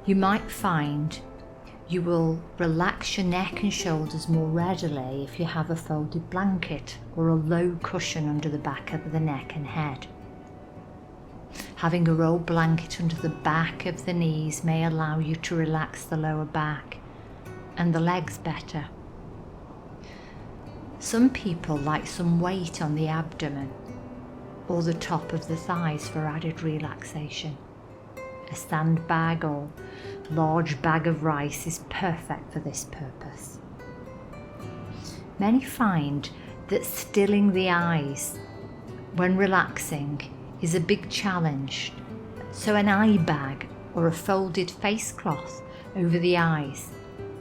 You might find you will relax your neck and shoulders more readily if you have a folded blanket or a low cushion under the back of the neck and head. Having a rolled blanket under the back of the knees may allow you to relax the lower back and the legs better. Some people like some weight on the abdomen or the top of the thighs for added relaxation. A sandbag or large bag of rice is perfect for this purpose. Many find that stilling the eyes when relaxing is a big challenge, so an eye bag or a folded face cloth over the eyes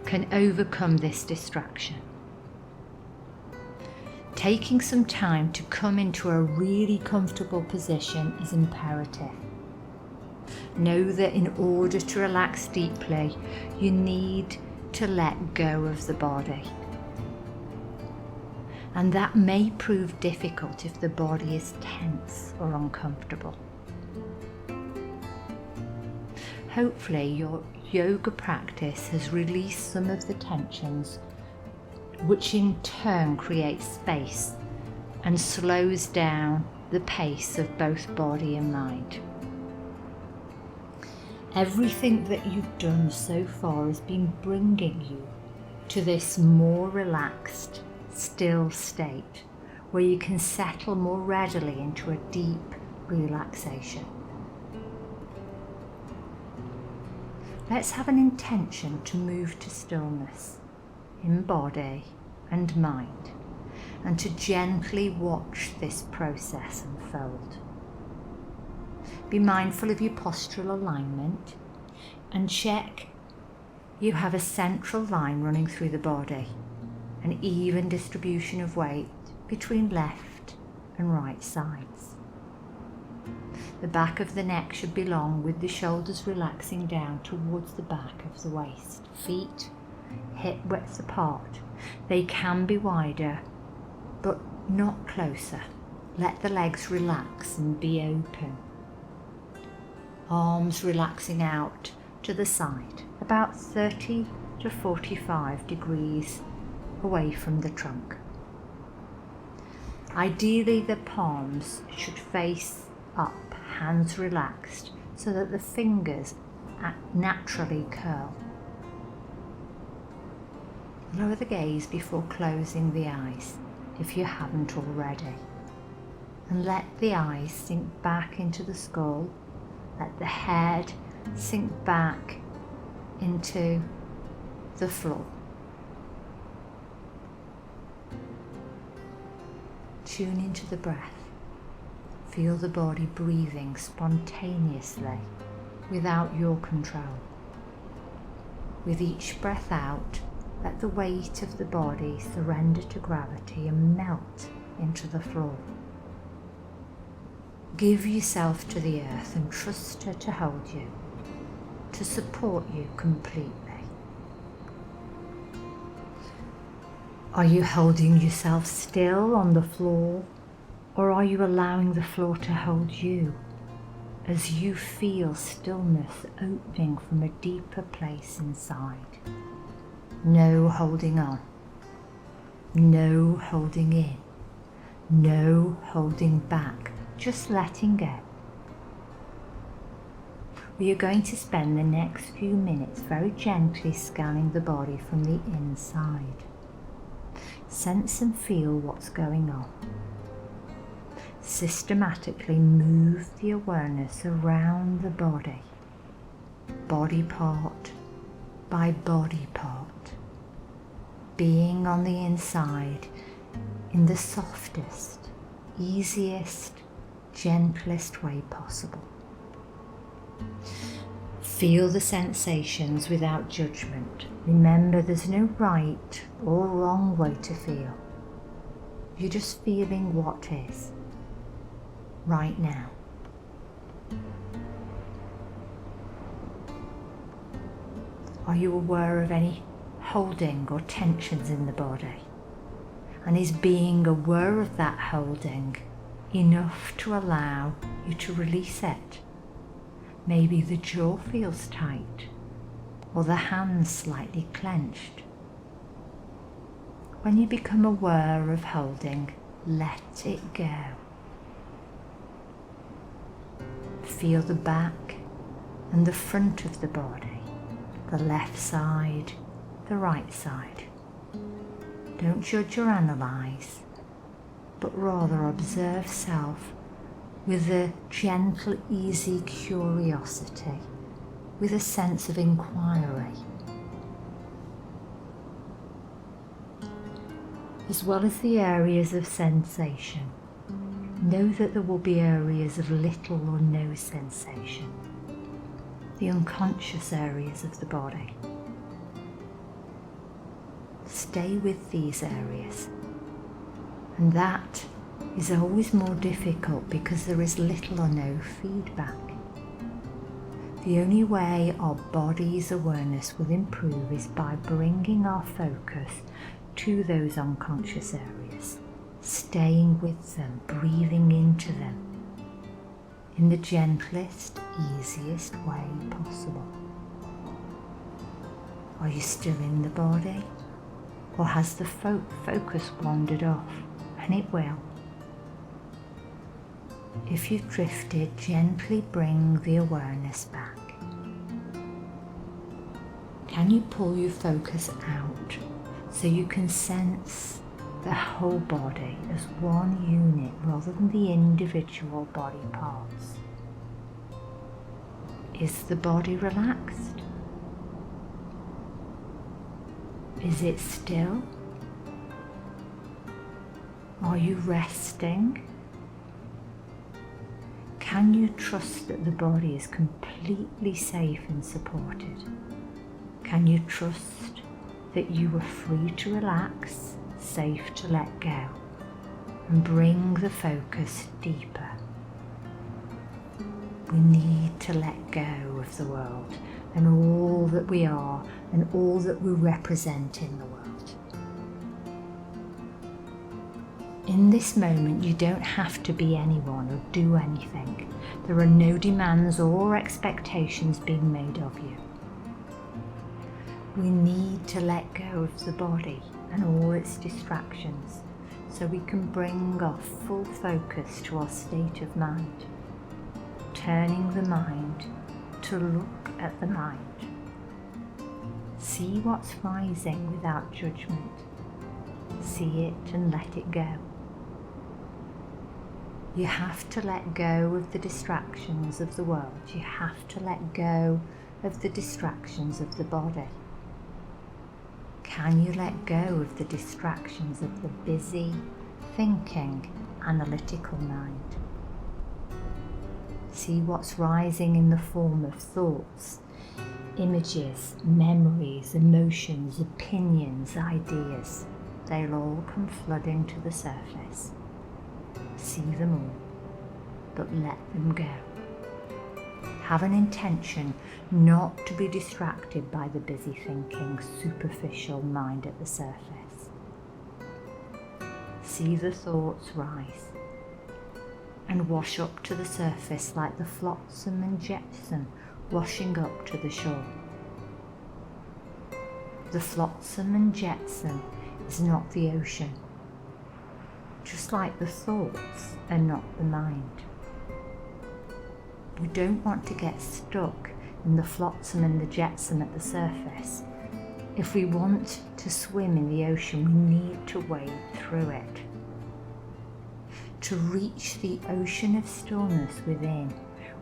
can overcome this distraction. Taking some time to come into a really comfortable position is imperative. Know that in order to relax deeply, you need to let go of the body. And that may prove difficult if the body is tense or uncomfortable. Hopefully your yoga practice has released some of the tensions, which in turn creates space and slows down the pace of both body and mind. Everything that you've done so far has been bringing you to this more relaxed, still state where you can settle more readily into a deep relaxation. Let's have an intention to move to stillness in body and mind, and to gently watch this process unfold. Be mindful of your postural alignment and check you have a central line running through the body, an even distribution of weight between left and right sides. The back of the neck should be long, with the shoulders relaxing down towards the back of the waist. Feet hip width apart. They can be wider, but not closer. Let the legs relax and be open. Arms relaxing out to the side, about 30 to 45 degrees away from the trunk. Ideally, the palms should face up, hands relaxed, so that the fingers naturally curl. Lower the gaze before closing the eyes, if you haven't already, and let the eyes sink back into the skull. Let the head sink back into the floor. Tune into the breath. Feel the body breathing spontaneously without your control. With each breath out, let the weight of the body surrender to gravity and melt into the floor. Give yourself to the earth and trust her to hold you, to support you completely. Are you holding yourself still on the floor, or are you allowing the floor to hold you as you feel stillness opening from a deeper place inside? No holding on, no holding in, no holding back, just letting go. We are going to spend the next few minutes very gently scanning the body from the inside. Sense and feel what's going on. Systematically move the awareness around the body, body part by body part, being on the inside in the softest, easiest, gentlest way possible. Feel the sensations without judgment. Remember, there's no right or wrong way to feel. You're just feeling what is right now. Are you aware of any holding or tensions in the body? And is being aware of that holding enough to allow you to release it? Maybe the jaw feels tight, or the hands slightly clenched. When you become aware of holding, let it go. Feel the back and the front of the body, the left side, the right side. Don't judge or analyse, but rather observe self with a gentle, easy curiosity, with a sense of inquiry. As well as the areas of sensation, know that there will be areas of little or no sensation, the unconscious areas of the body. Stay with these areas, and that is always more difficult because there is little or no feedback. The only way our body's awareness will improve is by bringing our focus to those unconscious areas, staying with them, breathing into them in the gentlest, easiest way possible. Are you still in the body? Or has the focus wandered off? And it will. If you've drifted, gently bring the awareness back. Can you pull your focus out so you can sense the whole body as one unit rather than the individual body parts? Is the body relaxed? Is it still? Are you resting? Can you trust that the body is completely safe and supported? Can you trust that you are free to relax, safe to let go, and bring the focus deeper? We need to let go of the world and all that we are and all that we represent in the world. In this moment, you don't have to be anyone or do anything. There are no demands or expectations being made of you. We need to let go of the body and all its distractions so we can bring our full focus to our state of mind, turning the mind to look at the mind. See what's rising without judgment. See it and let it go. You have to let go of the distractions of the world. You have to let go of the distractions of the body. Can you let go of the distractions of the busy, thinking, analytical mind? See what's rising in the form of thoughts, images, memories, emotions, opinions, ideas. They'll all come flooding to the surface. See them all, but let them go. Have an intention not to be distracted by the busy thinking, superficial mind at the surface. See the thoughts rise and wash up to the surface like the flotsam and jetsam washing up to the shore. The flotsam and jetsam is not the ocean, just like the thoughts are not the mind. We don't want to get stuck in the flotsam and the jetsam at the surface. If we want to swim in the ocean, we need to wade through it. To reach the ocean of stillness within,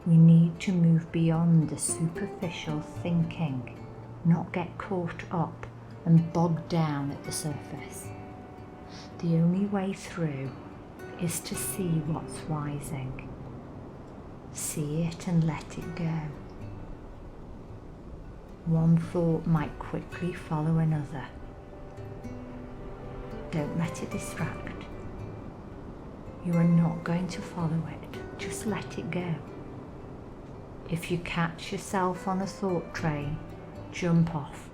we need to move beyond the superficial thinking, not get caught up and bogged down at the surface. The only way through is to see what's rising. See it and let it go. One thought might quickly follow another. Don't let it distract. You are not going to follow it. Just let it go. If you catch yourself on a thought train, jump off.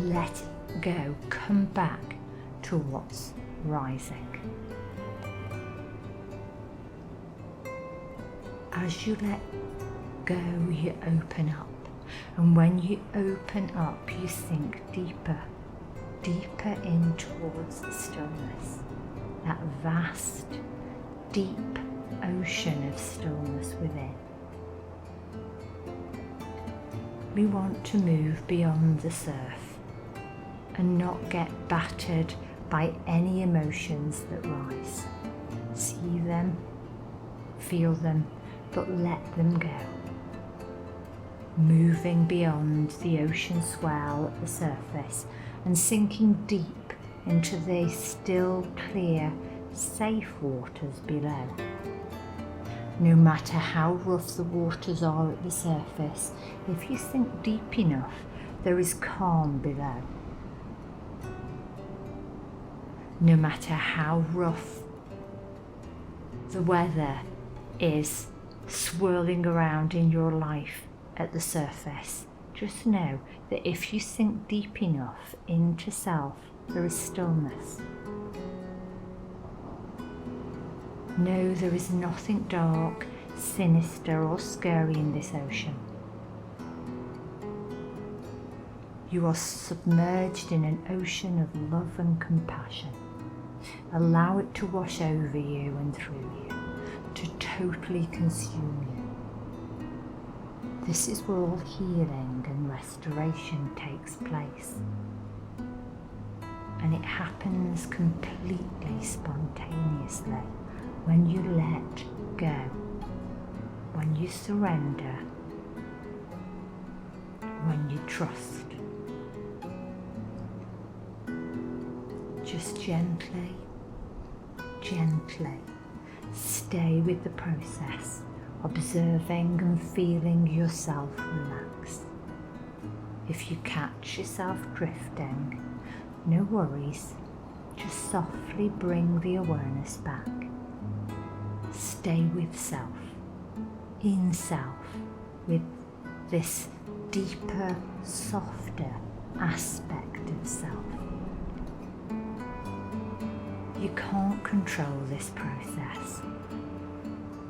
Let it go. Come back to what's rising. As you let go, you open up. And when you open up, you sink deeper, deeper in towards the stillness. That vast, deep ocean of stillness within. We want to move beyond the surf and not get battered by any emotions that rise. See them, feel them, but let them go. Moving beyond the ocean swell at the surface and sinking deep into the still, clear, safe waters below. No matter how rough the waters are at the surface, if you sink deep enough, there is calm below. No matter how rough the weather is swirling around in your life, at the surface, just know that if you sink deep enough into self, there is stillness. No, there is nothing dark, sinister or scary in this ocean. You are submerged in an ocean of love and compassion. Allow it to wash over you and through you, to totally consume you. This is where all healing and restoration takes place. And it happens completely spontaneously when you let go, when you surrender, when you trust. Just gently, gently stay with the process, observing and feeling yourself relax. If you catch yourself drifting, no worries, just softly bring the awareness back. Stay with self, in self, with this deeper, softer aspect of self. You can't control this process.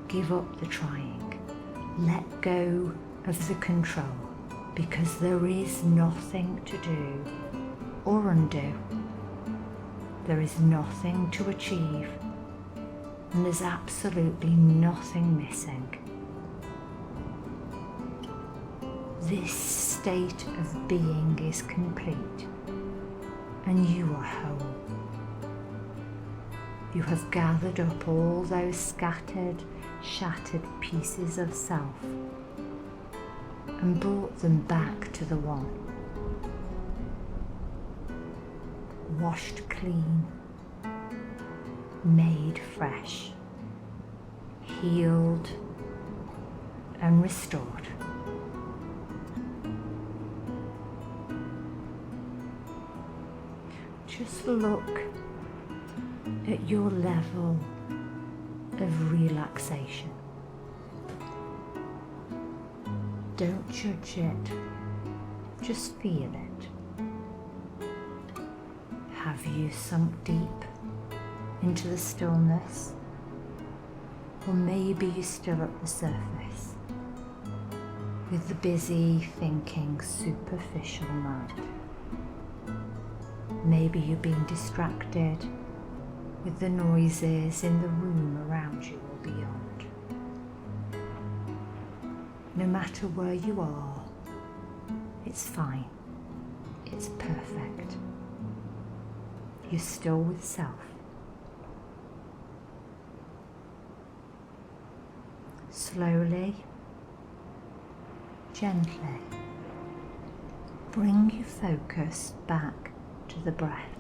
Give up the trying. Let go of the control, because there is nothing to do or undo. There is nothing to achieve, and there's absolutely nothing missing. This state of being is complete, and you are whole. You have gathered up all those scattered, shattered pieces of self and brought them back to the one. Washed clean, made fresh, healed and restored. Just look at your level of relaxation. Don't judge it, just feel it. Have you sunk deep into the stillness? Or maybe you're still at the surface with the busy, thinking, superficial mind. Maybe you're being distracted with the noises in the room around you or beyond. No matter where you are, it's fine. It's perfect. You're still with self. Slowly, gently, bring your focus back to the breath.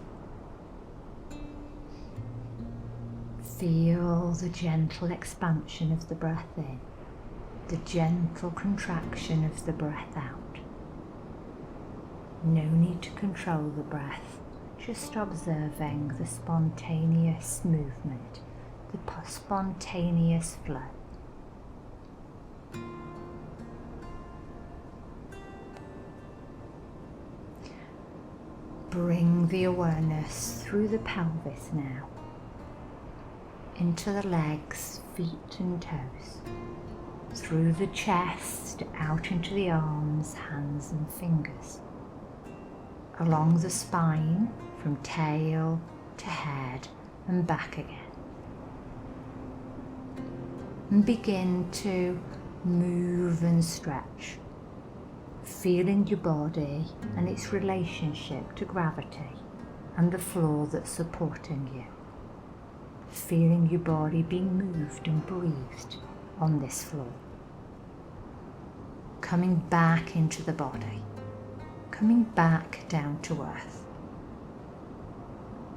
Feel the gentle expansion of the breath in, the gentle contraction of the breath out. No need to control the breath, just observing the spontaneous movement, the spontaneous flow. Bring the awareness through the pelvis now, into the legs, feet and toes, through the chest, out into the arms, hands and fingers, along the spine from tail to head and back again. And begin to move and stretch, feeling your body and its relationship to gravity and the floor that's supporting you. Feeling your body being moved and breathed on this floor. Coming back into the body, coming back down to earth.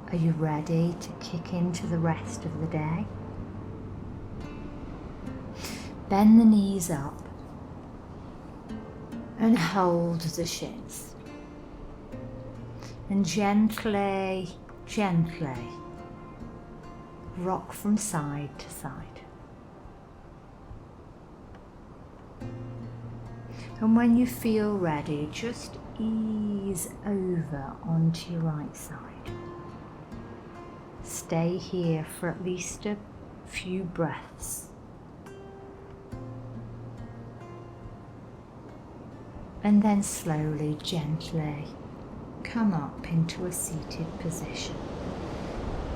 Are you ready to kick into the rest of the day? Bend the knees up and hold the shins. And gently, gently rock from side to side. And when you feel ready, just ease over onto your right side. Stay here for at least a few breaths. And then slowly, gently come up into a seated position.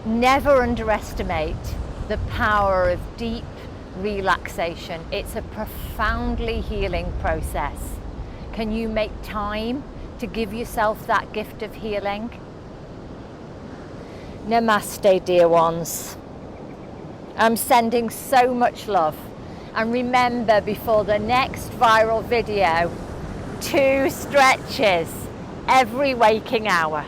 Never underestimate the power of deep relaxation. It's a profoundly healing process. Can you make time to give yourself that gift of healing? Namaste, dear ones. I'm sending so much love. And remember, before the next viral video, 2 stretches every waking hour.